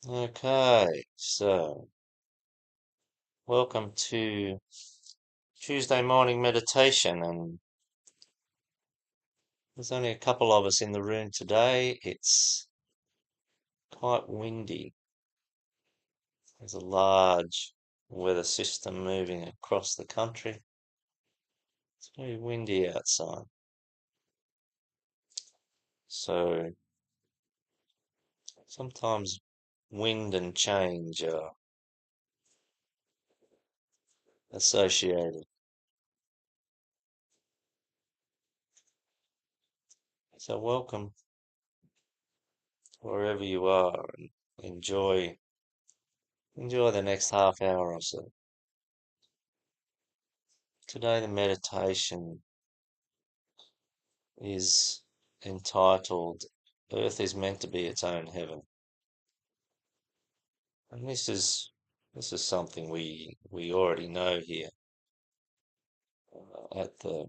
Okay, so welcome to Tuesday morning meditation, and there's only a couple of us in the room today. It's quite windy. There's a large weather system moving across the country. It's very windy outside. So sometimes wind and change are associated. So welcome wherever you are, and enjoy the next half hour or so. Today the meditation is entitled Earth is Meant to Be Its Own Heaven. And this is something we already know here at the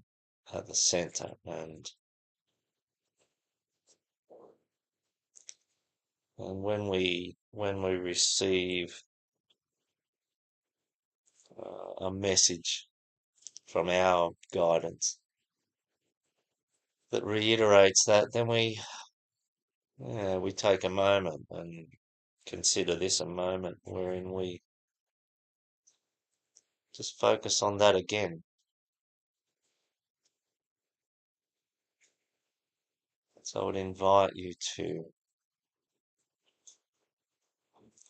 center. And when we receive a message from our guidance that reiterates that, then we take a moment and consider this a moment wherein we just focus on that again. So I would invite you to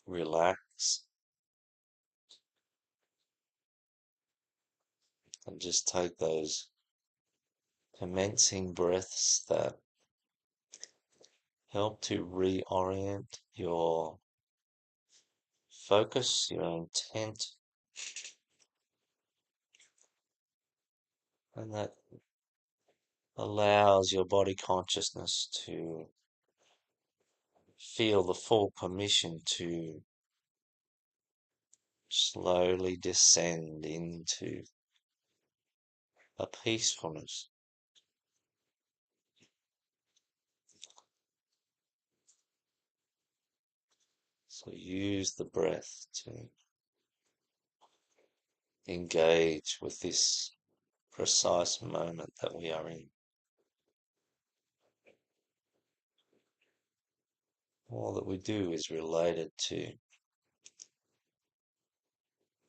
relax and just take those commencing breaths that help to reorient your focus, your intent, and that allows your body consciousness to feel the full permission to slowly descend into a peacefulness. So use the breath to engage with this precise moment that we are in. All that we do is related to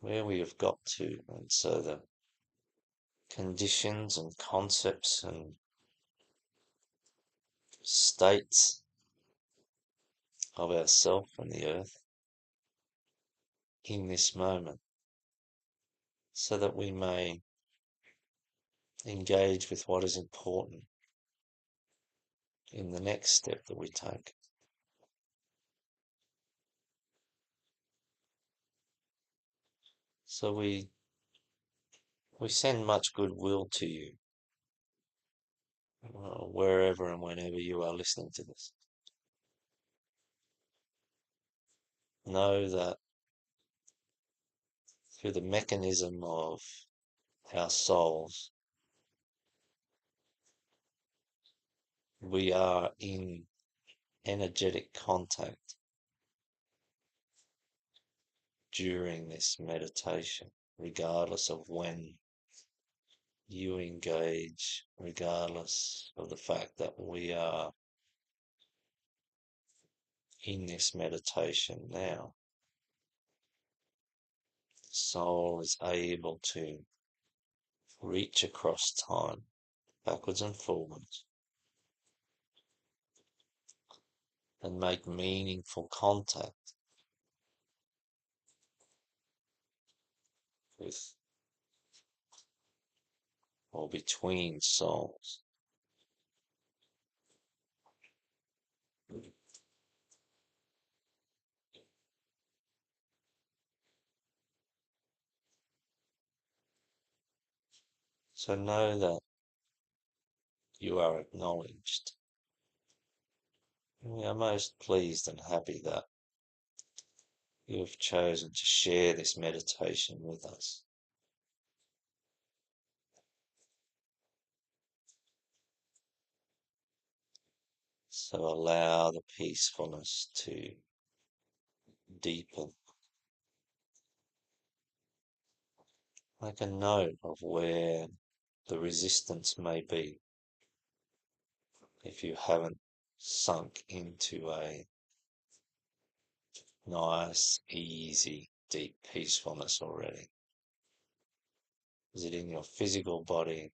where we have got to, and so the conditions and concepts and states of ourself and the earth in this moment, so that we may engage with what is important in the next step that we take. So we send much goodwill to you, wherever and whenever you are listening to this. Know that through the mechanism of our souls, we are in energetic contact during this meditation, regardless of when you engage, regardless of the fact that we are in this meditation now. The soul is able to reach across time, backwards and forwards, and make meaningful contact with or between souls. So know that you are acknowledged. We are most pleased and happy that you have chosen to share this meditation with us. So allow the peacefulness to deepen. Make a note of where the resistance may be if you haven't sunk into a nice, easy, deep peacefulness already. Is it in your physical body?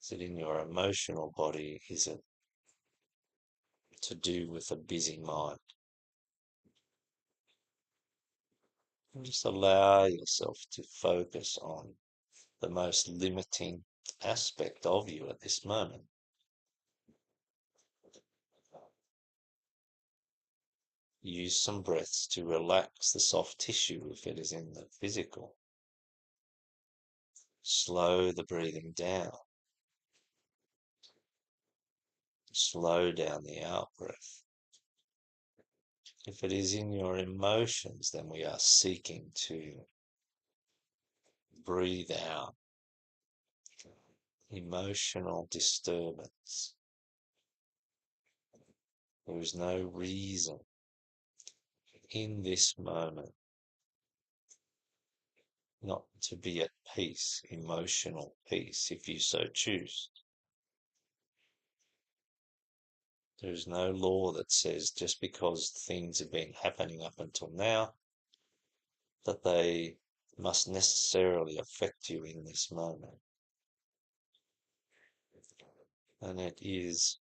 Is it in your emotional body? Is it to do with a busy mind? And just allow yourself to focus on the most limiting aspect of you at this moment. Use some breaths to relax the soft tissue if it is in the physical. Slow the breathing down. Slow down the out breath. If it is in your emotions, then we are seeking to breathe out emotional disturbance. There is no reason in this moment not to be at peace, emotional peace, if you so choose. There is no law that says just because things have been happening up until now, that they must necessarily affect you in this moment. And it is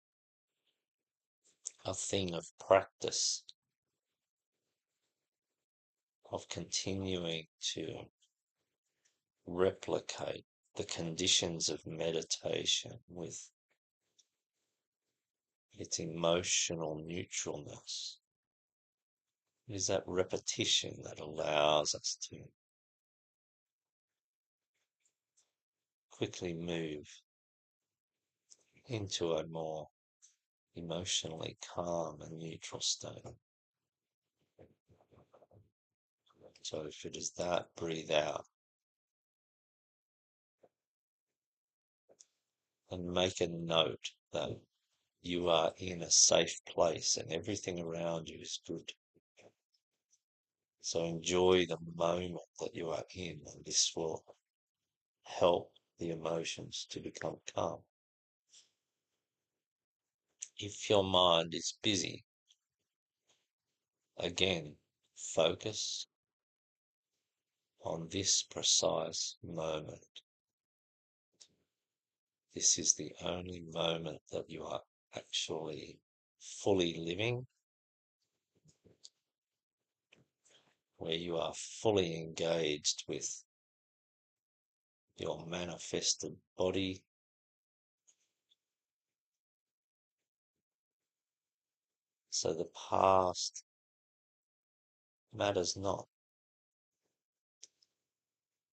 a thing of practice, of continuing to replicate the conditions of meditation with its emotional neutralness. It is that repetition that allows us to quickly move into a more emotionally calm and neutral state. So if it is that, breathe out and make a note that you are in a safe place and everything around you is good. So enjoy the moment that you are in, and this will help the emotions to become calm. If your mind is busy, again, focus on this precise moment. This is the only moment that you are actually fully living, where you are fully engaged with your manifested body. So the past matters not.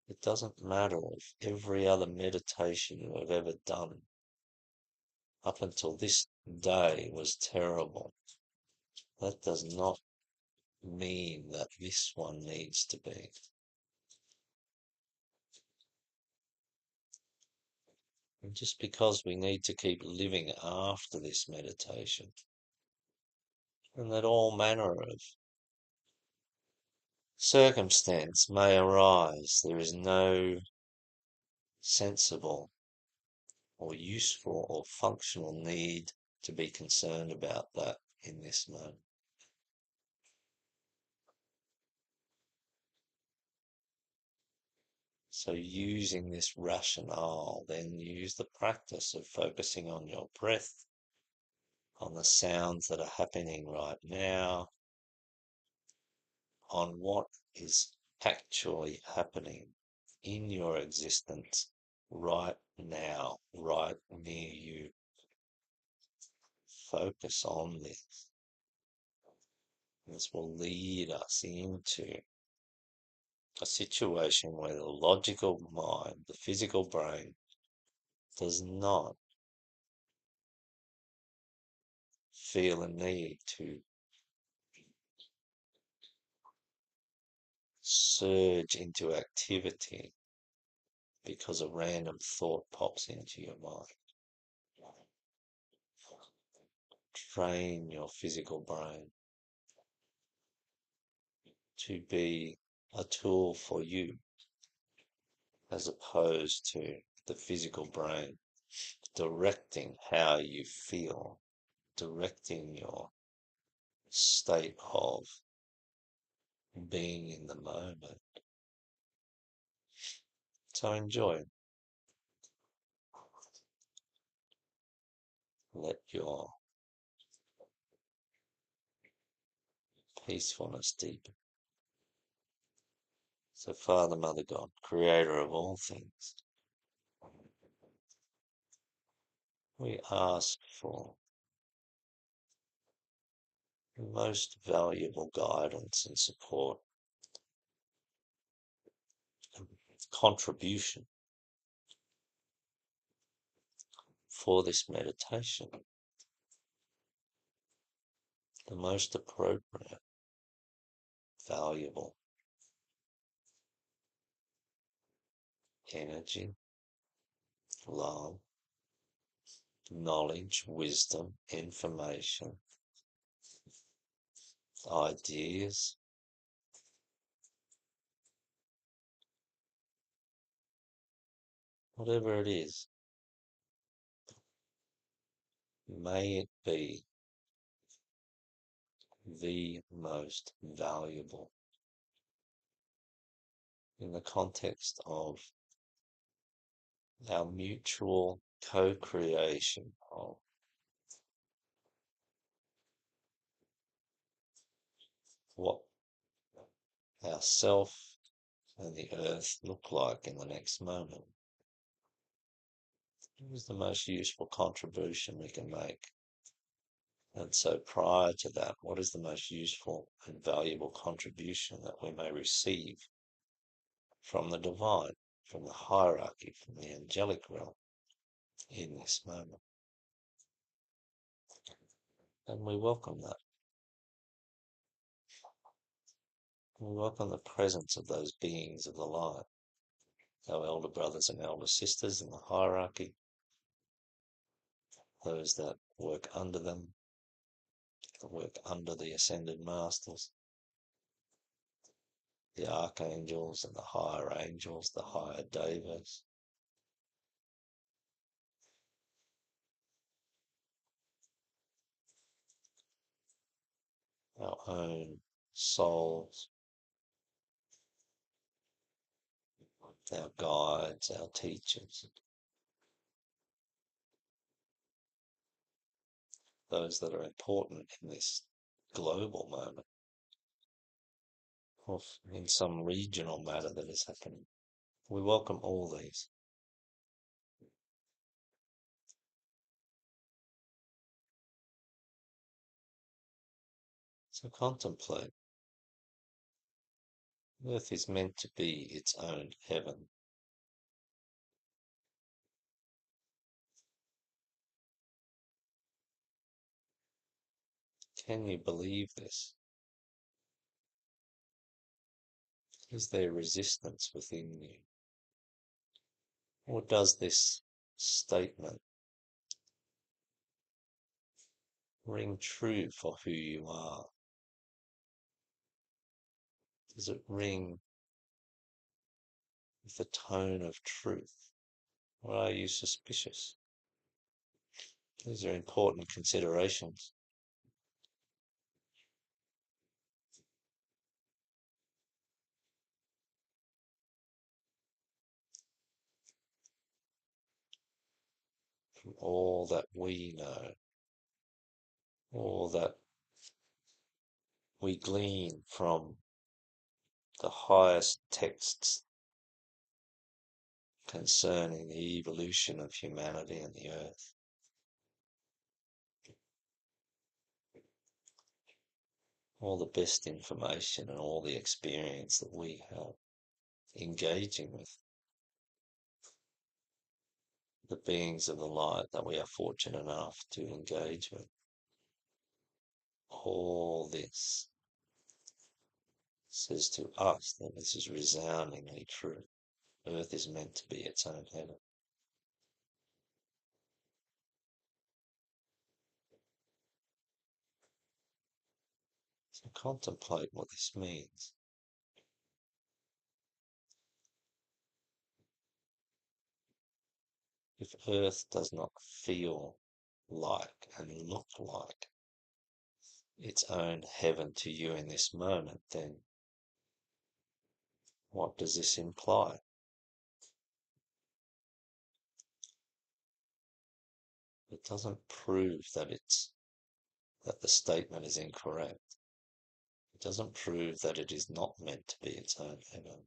It doesn't matter if every other meditation you have ever done up until this day was terrible. That does not mean that this one needs to be. And just because we need to keep living after this meditation, and that all manner of circumstance may arise, there is no sensible or useful or functional need to be concerned about that in this moment. So using this rationale, then use the practice of focusing on your breath, on the sounds that are happening right now, on what is actually happening in your existence right now, right near you. Focus on this. This will lead us into a situation where the logical mind, the physical brain, does not feel a need to surge into activity because a random thought pops into your mind. Train your physical brain to be a tool for you as opposed to the physical brain directing how you feel, directing your state of being in the moment. So enjoy. Let your peacefulness deepen. So Father, Mother God, creator of all things, we ask for the most valuable guidance and support and contribution for this meditation, the most appropriate, valuable energy, love, knowledge, wisdom, information, ideas, whatever it is, may it be the most valuable in the context of our mutual co-creation of what ourself and the earth look like in the next moment. It is the most useful contribution we can make. And so prior to that, what is the most useful and valuable contribution that we may receive from the divine, from the hierarchy, from the angelic realm in this moment? And we welcome that. We welcome the presence of those beings of the light, our elder brothers and elder sisters in the hierarchy, those that work under them, that work under the ascended masters, the archangels and the higher angels, the higher devas, our own souls, our guides, our teachers, those that are important in this global moment, or in some regional matter that is happening. We welcome all these. So contemplate. Earth is meant to be its own heaven. Can you believe this? Is there resistance within you? Or does this statement ring true for who you are? Does it ring with the tone of truth? Or are you suspicious? These are important considerations. From all that we know, all that we glean from the highest texts concerning the evolution of humanity and the earth. All the best information and all the experience that we have engaging with the beings of the light that we are fortunate enough to engage with. All this says to us that this is resoundingly true. Earth is meant to be its own heaven. So contemplate what this means. If Earth does not feel like and look like its own heaven to you in this moment, then what does this imply? It doesn't prove that the statement is incorrect. It doesn't prove that it is not meant to be its own heaven.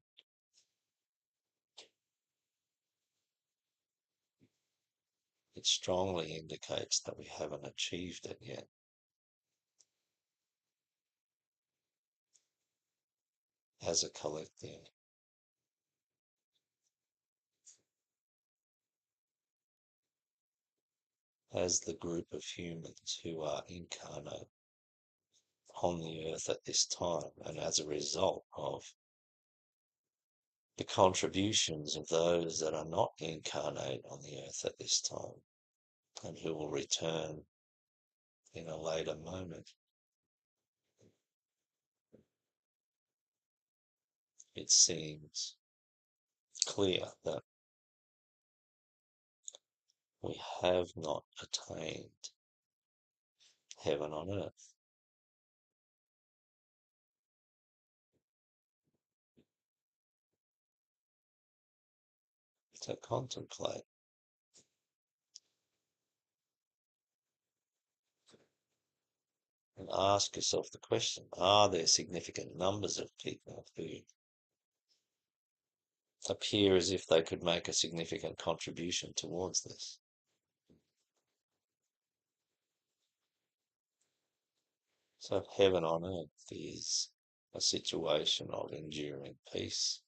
It strongly indicates that we haven't achieved it yet. As a collective, as the group of humans who are incarnate on the earth at this time, and as a result of the contributions of those that are not incarnate on the earth at this time and who will return in a later moment. It seems clear that we have not attained heaven on earth. To contemplate and ask yourself the question, are there significant numbers of people who appear as if they could make a significant contribution towards this? So heaven on earth is a situation of enduring peace.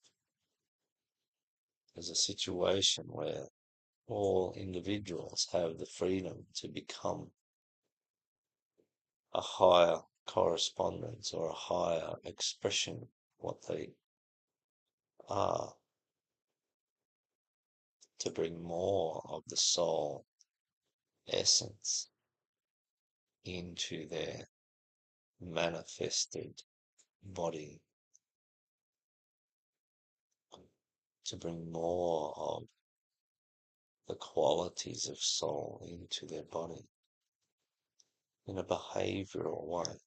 Is a situation where all individuals have the freedom to become a higher correspondence or a higher expression of what they are, to bring more of the soul essence into their manifested body, to bring more of the qualities of soul into their body in a behavioral way,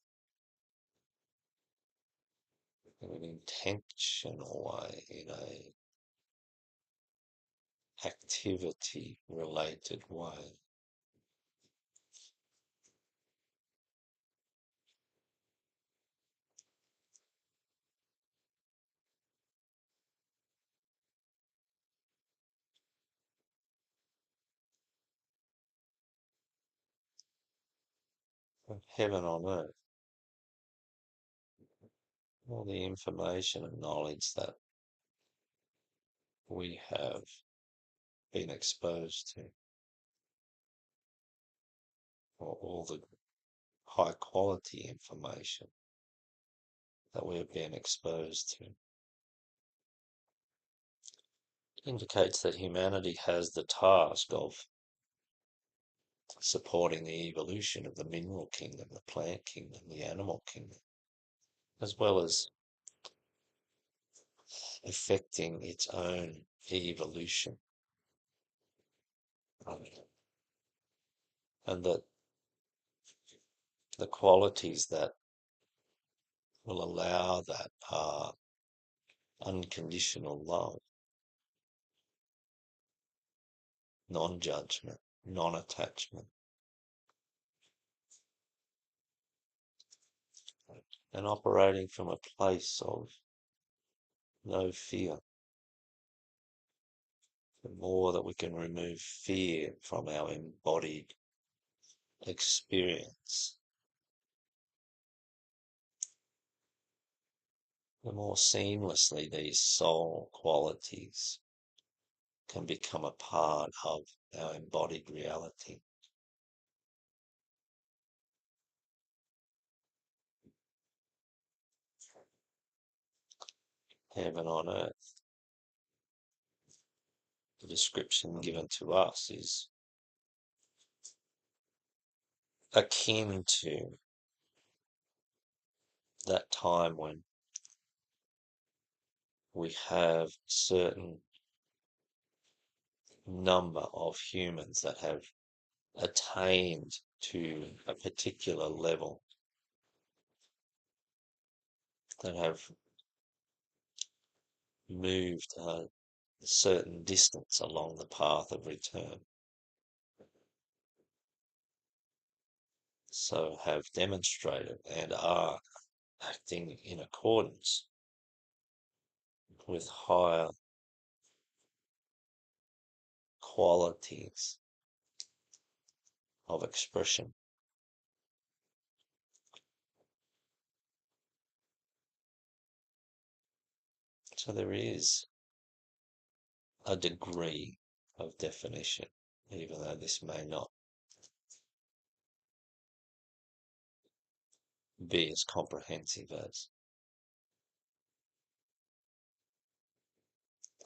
in an intentional way, in a activity related way. Heaven on earth, all the information and knowledge that we have been exposed to, or all the high quality information that we have been exposed to, indicates that humanity has the task of supporting the evolution of the mineral kingdom, the plant kingdom, the animal kingdom, as well as affecting its own evolution. And that the qualities that will allow that are unconditional love, non-judgment, non-attachment, and operating from a place of no fear. The more that we can remove fear from our embodied experience, the more seamlessly these soul qualities can become a part of our embodied reality. Heaven on earth, the description given to us is akin to that time when we have certain number of humans that have attained to a particular level, that have moved a certain distance along the path of return, so have demonstrated and are acting in accordance with higher qualities of expression. So there is a degree of definition, even though this may not be as comprehensive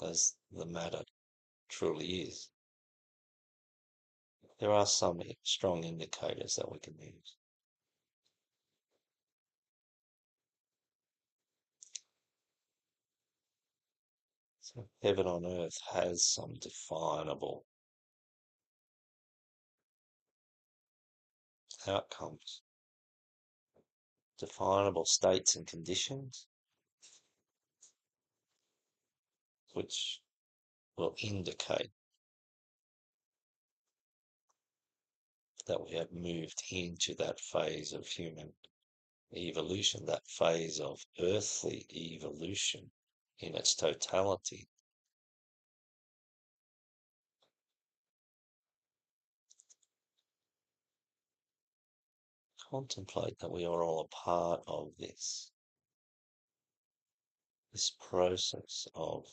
as the matter truly is. There are some strong indicators that we can use. So heaven on earth has some definable outcomes, definable states and conditions, which will indicate that we have moved into that phase of human evolution, that phase of earthly evolution in its totality. Contemplate that we are all a part of this process of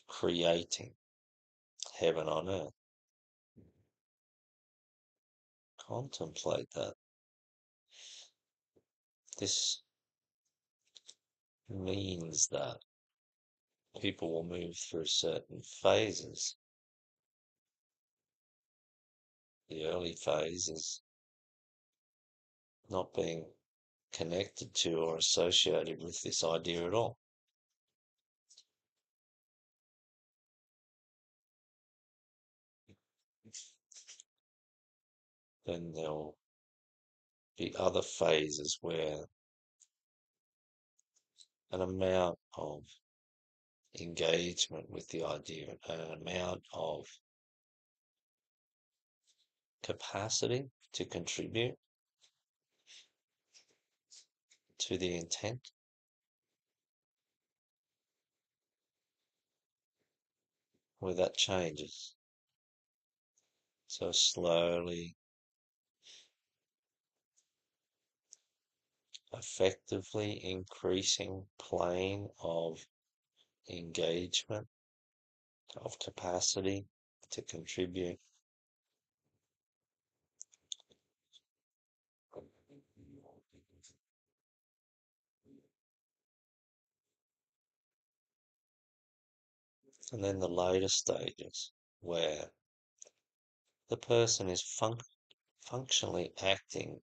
creating heaven on earth. Contemplate that this means that people will move through certain phases. The early phase is not being connected to or associated with this idea at all. Then there'll be other phases where an amount of engagement with the idea, an amount of capacity to contribute to the intent, where that changes. So slowly, effectively increasing plane of engagement, of capacity to contribute. And then the later stages where the person is functionally acting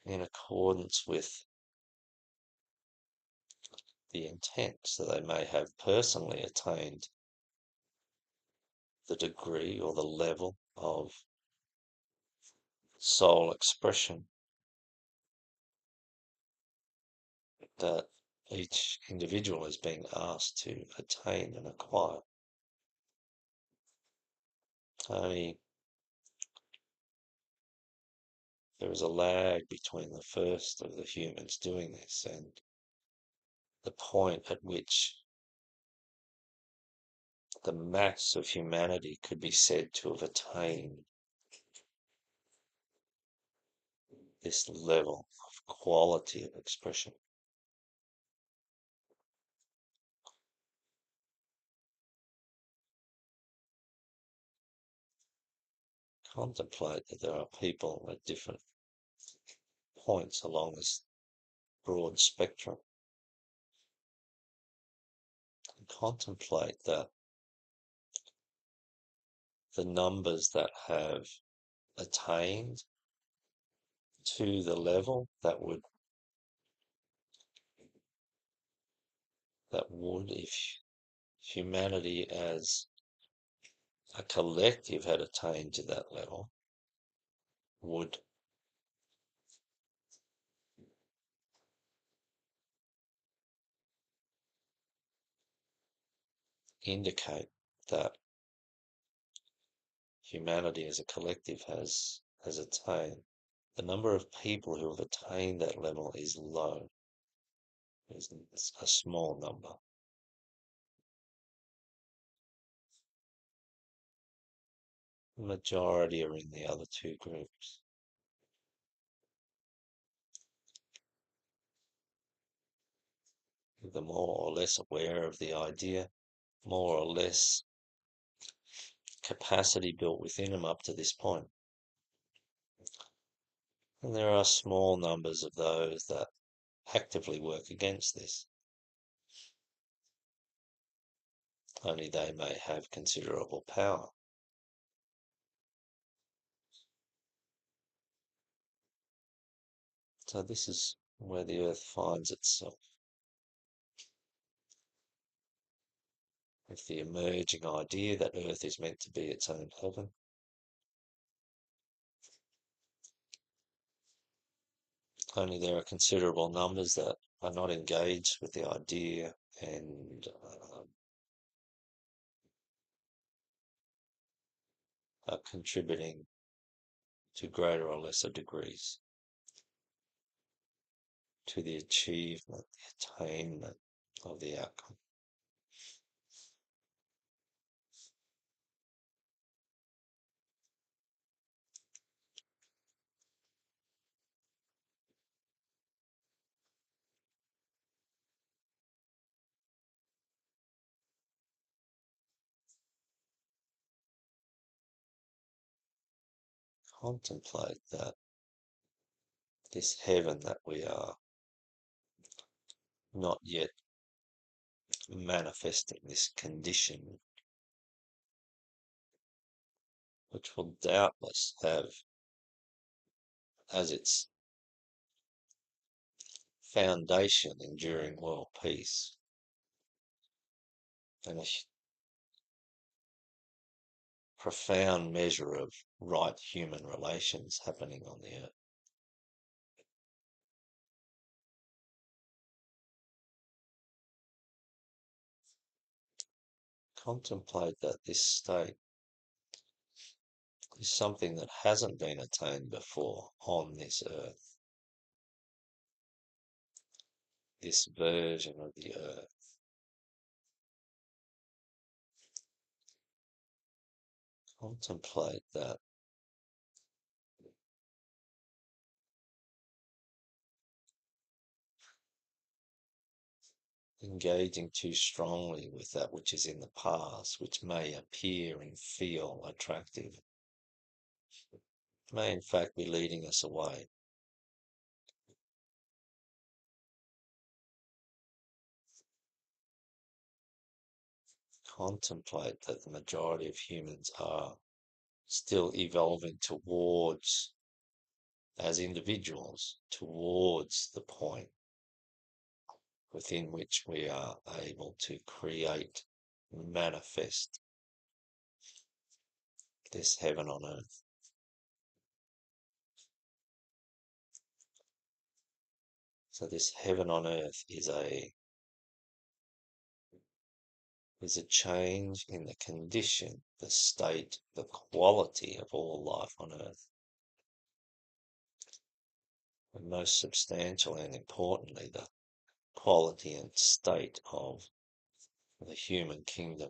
in accordance with the intent. So they may have personally attained the degree or the level of soul expression that each individual is being asked to attain and acquire. Only there is a lag between the first of the humans doing this and the point at which the mass of humanity could be said to have attained this level of quality of expression. Contemplate that there are people at different points along this broad spectrum. And contemplate that the numbers that have attained to the level that would, if humanity as a collective had attained to that level, would indicate that humanity as a collective has attained. The number of people who have attained that level is low, is a small number. The majority are in the other two groups. The more or less aware of the idea, more or less capacity built within them up to this point. And there are small numbers of those that actively work against this. Only they may have considerable power. So this is where the earth finds itself, with the emerging idea that earth is meant to be its own heaven. Only there are considerable numbers that are not engaged with the idea and are contributing to greater or lesser degrees to the achievement, the attainment of the outcome. Contemplate that this heaven that we are not yet manifesting, this condition, which will doubtless have as its foundation enduring world peace and a profound measure of right human relations happening on the earth. Contemplate that this state is something that hasn't been attained before on this earth, this version of the earth. Contemplate that engaging too strongly with that which is in the past, which may appear and feel attractive, may in fact be leading us away. Contemplate that the majority of humans are still evolving towards, as individuals, towards the point within which we are able to create, manifest this heaven on earth. So this heaven on earth is a change in the condition, the state, the quality of all life on earth. And most substantially and importantly, the quality and state of the human kingdom.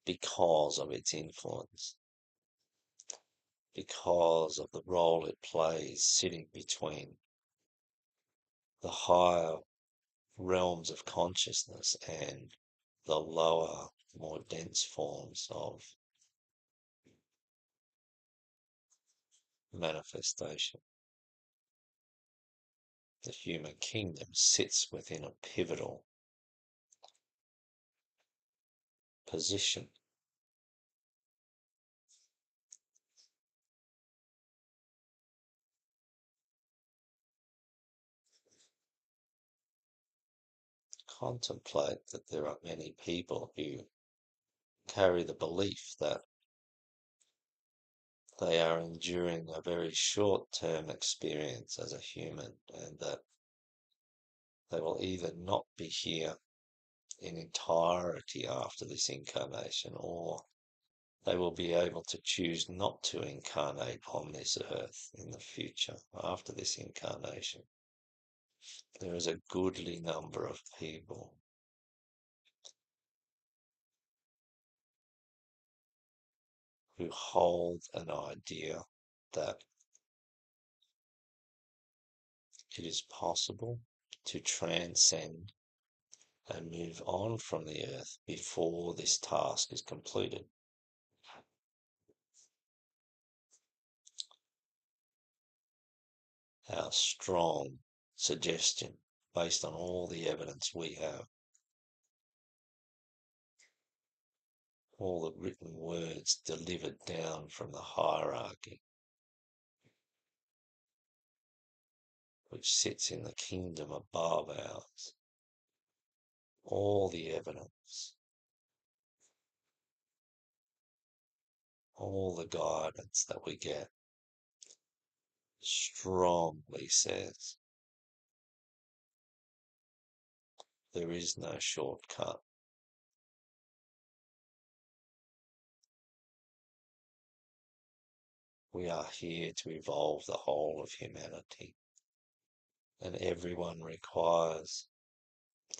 Because of its influence, because of the role it plays sitting between the higher realms of consciousness and the lower, more dense forms of manifestation. The human kingdom sits within a pivotal position. contemplate that there are many people who carry the belief that they are enduring a very short-term experience as a human and that they will either not be here in entirety after this incarnation or they will be able to choose not to incarnate on this earth in the future after this incarnation. There is a goodly number of people who hold an idea that it is possible to transcend and move on from the earth before this task is completed. Our strong suggestion, based on all the evidence we have, all the written words delivered down from the hierarchy, which sits in the kingdom above ours, all the evidence, all the guidance that we get strongly says there is no shortcut. We are here to evolve the whole of humanity, and everyone requires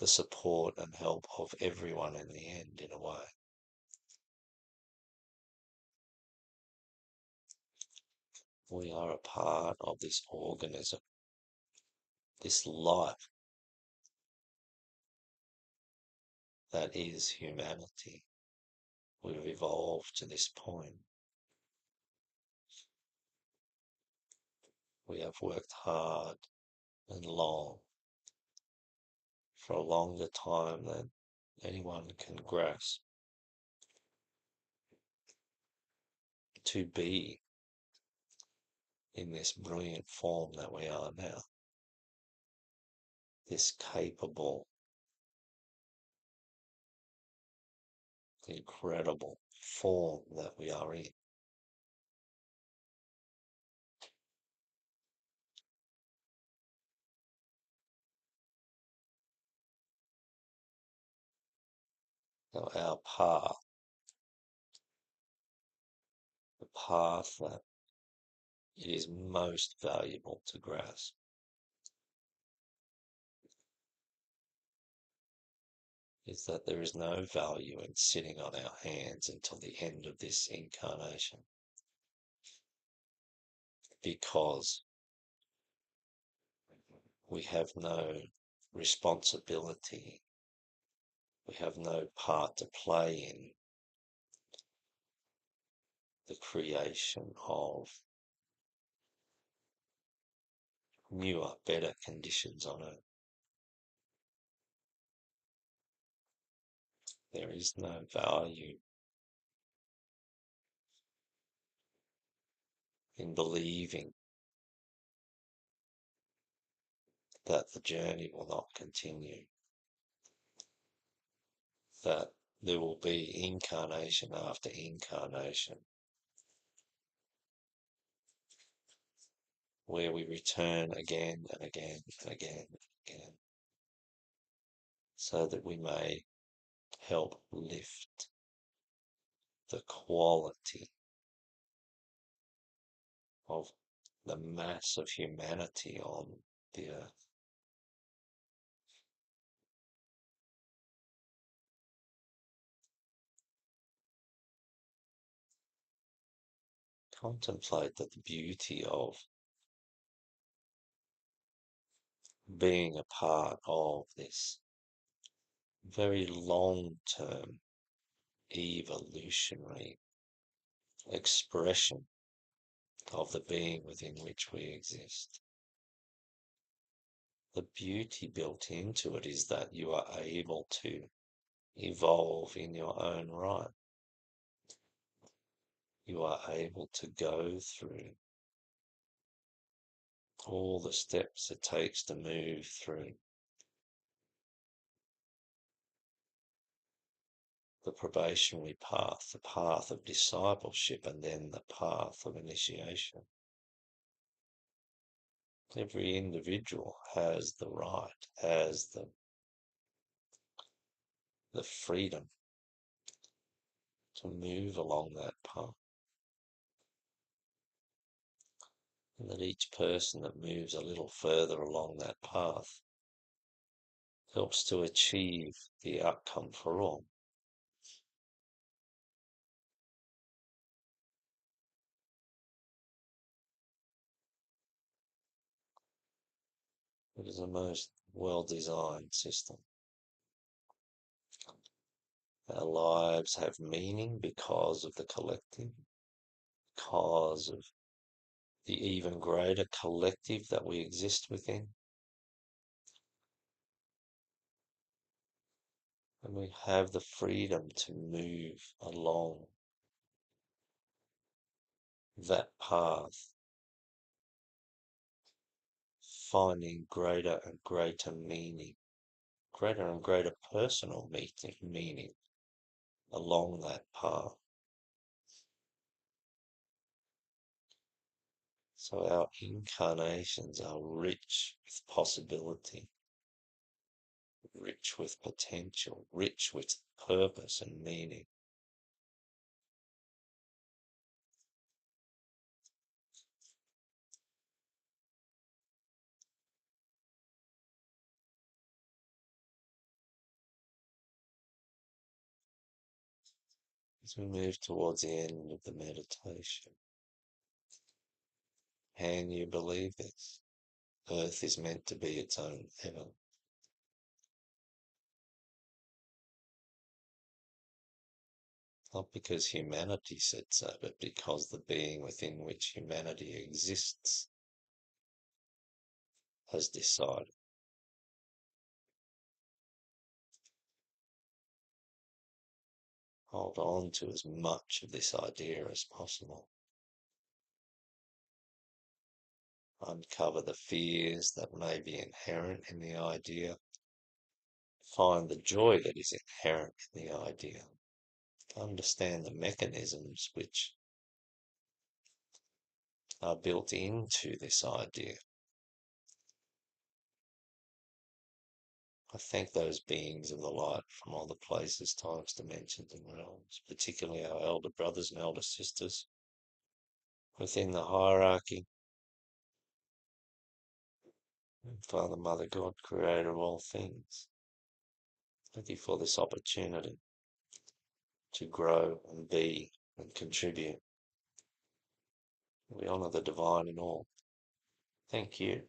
the support and help of everyone in the end, in a way. We are a part of this organism, this life that is humanity. We've evolved to this point. We have worked hard and long for a longer time than anyone can grasp to be in this brilliant form that we are now, this capable, incredible form that we are in. So our path, the path that it is most valuable to grasp, is that there is no value in sitting on our hands until the end of this incarnation, because we have no responsibility, we have no part to play in the creation of newer, better conditions on Earth. There is no value in believing that the journey will not continue, that there will be incarnation after incarnation, where we return again and again and again and again, so that we may help lift the quality of the mass of humanity on the earth. Contemplate that the beauty of being a part of this very long-term evolutionary expression of the being within which we exist. The beauty built into it is that you are able to evolve in your own right. You are able to go through all the steps it takes to move through the probationary path, the path of discipleship, and then the path of initiation. Every individual has the right, has the freedom to move along that path. And that each person that moves a little further along that path helps to achieve the outcome for all. It is a most well-designed system. Our lives have meaning because of the collective, because of the even greater collective that we exist within. And we have the freedom to move along that path, finding greater and greater meaning, greater and greater personal meaning along that path. So our incarnations are rich with possibility, rich with potential, rich with purpose and meaning. As we move towards the end of the meditation, can you believe this? Earth is meant to be its own heaven. Not because humanity said so, but because the being within which humanity exists has decided. Hold on to as much of this idea as possible. Uncover the fears that may be inherent in the idea. Find the joy that is inherent in the idea. Understand the mechanisms which are built into this idea. I thank those beings of the light from all the places, times, dimensions, and realms, particularly our elder brothers and elder sisters within the hierarchy. Father, Mother, God, creator of all things. Thank you for this opportunity to grow and be and contribute. We honour the divine in all. Thank you.